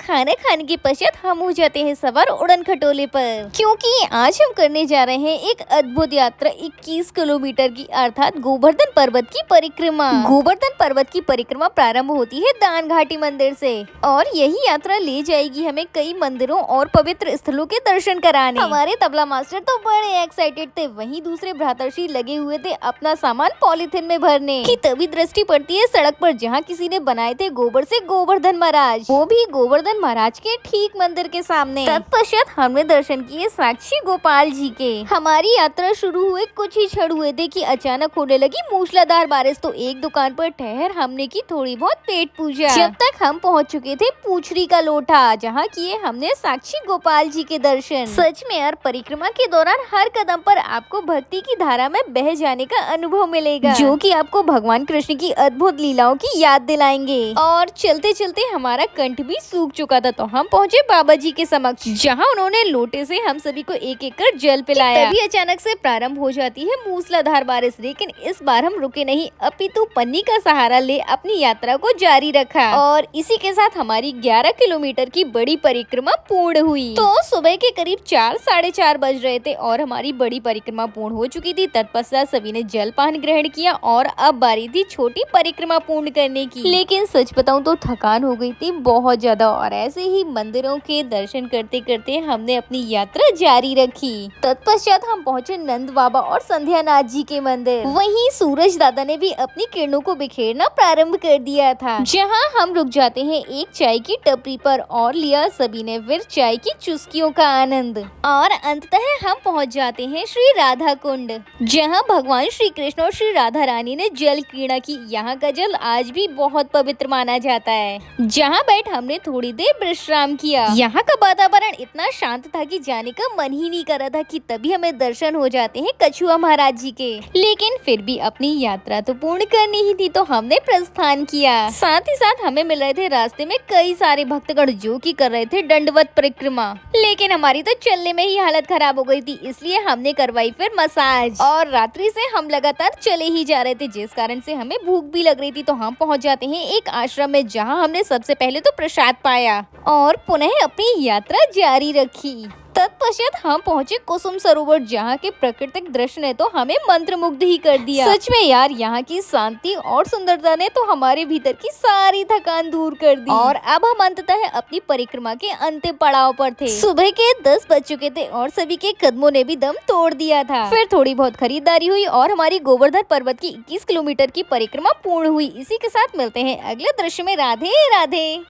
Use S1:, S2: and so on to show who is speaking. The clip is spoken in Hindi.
S1: खाना खाने के पश्चात हम हो जाते हैं सवार उड़न खटोले पर, क्योंकि आज हम करने जा रहे हैं एक अद्भुत यात्रा 21 किलोमीटर की, अर्थात गोवर्धन पर्वत की परिक्रमा। गोवर्धन पर्वत की परिक्रमा प्रारंभ होती है दान घाटी मंदिर से और यही यात्रा ले जाएगी हमें कई मंदिरों और पवित्र स्थलों के दर्शन कराने। हमारे तबला मास्टर तो बड़े एक्साइटेड थे, वहीं दूसरे भ्रातर्षि लगे हुए थे अपना सामान पॉलीथिन में भरने की। तभी दृष्टि पड़ती है सड़क पर, जहाँ किसी ने बनाए थे गोबर से गोवर्धन महाराज, वो भी गोवर्धन महाराज के ठीक मंदिर के सामने। तत्पश्चात हमने दर्शन किए साक्षी गोपाल जी के। हमारी यात्रा शुरू हुए कुछ ही क्षण हुए थे कि अचानक होने लगी मूसलाधार बारिश, तो एक दुकान पर ठहर हमने की थोड़ी बहुत पेट पूजा। जब तक हम पहुंच चुके थे पूछरी का लोटा, जहां किए हमने साक्षी गोपाल जी के दर्शन। सच में यार, परिक्रमा के दौरान हर कदम पर आपको भक्ति की धारा में बह जाने का अनुभव मिलेगा, जो कि आपको भगवान कृष्ण की अद्भुत लीलाओं की याद दिलाएंगे। और चलते चलते हमारा कंठ भी सूख चुका था, तो हम पहुंचे बाबा जी के समक्ष, जहां उन्होंने लोटे से हम सभी को एक एक कर जल पिलाया। तभी अचानक से प्रारंभ हो जाती है मूसलाधार बारिश, लेकिन इस बार हम रुके नहीं, अपितु पन्नी का सहारा ले अपनी यात्रा को जारी रखा। और इसी के साथ हमारी 11 किलोमीटर की बड़ी परिक्रमा पूर्ण हुई। तो सुबह के करीब 4 साढ़े 4 बज रहे थे और हमारी बड़ी परिक्रमा पूर्ण हो चुकी थी। तत्पश्चात सभी ने जलपान ग्रहण किया और अब बारी थी छोटी परिक्रमा पूर्ण करने की। लेकिन सच बताऊं तो थकान हो गई थी बहुत ज्यादा, और ऐसे ही मंदिरों के दर्शन करते करते हमने अपनी यात्रा जारी रखी। तत्पश्चात हम पहुंचे नंद बाबा और संध्यानाथ जी के मंदिर। वहीं सूरज दादा ने भी अपनी किरणों को बिखेरना प्रारंभ कर दिया था। जहां हम रुक जाते हैं एक चाय की टपरी पर और लिया सभी ने फिर चाय की चुस्कियों का आनंद। और अंततः हम पहुंच जाते हैं श्री राधा कुंड, जहां भगवान श्री कृष्ण और श्री राधा रानी ने जल क्रीड़ा की। यहाँ का जल आज भी बहुत पवित्र माना जाता है, जहाँ बैठ हमने थोड़ी देर विश्राम किया। यहाँ का वातावरण इतना शांत था कि जाने का मन ही नहीं कर रहा था कि तभी हमें दर्शन हो जाते हैं कछुआ महाराज जी के। लेकिन फिर भी अपनी यात्रा तो पूर्ण करनी ही थी, तो हमने प्रस्थान किया। साथ ही साथ हमें मिल रहे थे रास्ते में कई सारे भक्तगण, जो कि कर रहे थे दंडवत परिक्रमा। लेकिन हमारी तो चलने में ही हालत खराब हो गई थी, इसलिए हमने करवाई फिर मसाज। और रात्रि से हम लगातार चले ही जा रहे थे, जिस कारण से हमें भूख भी लग रही थी। तो हम पहुंच जाते हैं एक आश्रम में, जहां हमने सबसे पहले तो प्रसाद पाया और पुनः अपनी यात्रा जारी रखी। तत्पश्चात हम पहुंचे कुसुम सरोवर, जहाँ के प्राकृतिक दृश्य ने तो हमें मंत्रमुग्ध ही कर दिया। सच में यार, यहाँ की शांति और सुंदरता ने तो हमारे भीतर की सारी थकान दूर कर दी। और अब हम अंततः अपनी परिक्रमा के अंतिम पड़ाव पर थे। सुबह के 10 बज चुके थे और सभी के कदमों ने भी दम तोड़ दिया था। फिर थोड़ी बहुत खरीदारी हुई और हमारी गोवर्धन पर्वत की 21 किलोमीटर की परिक्रमा पूर्ण हुई। इसी के साथ मिलते हैं अगले दृश्य में। राधे राधे।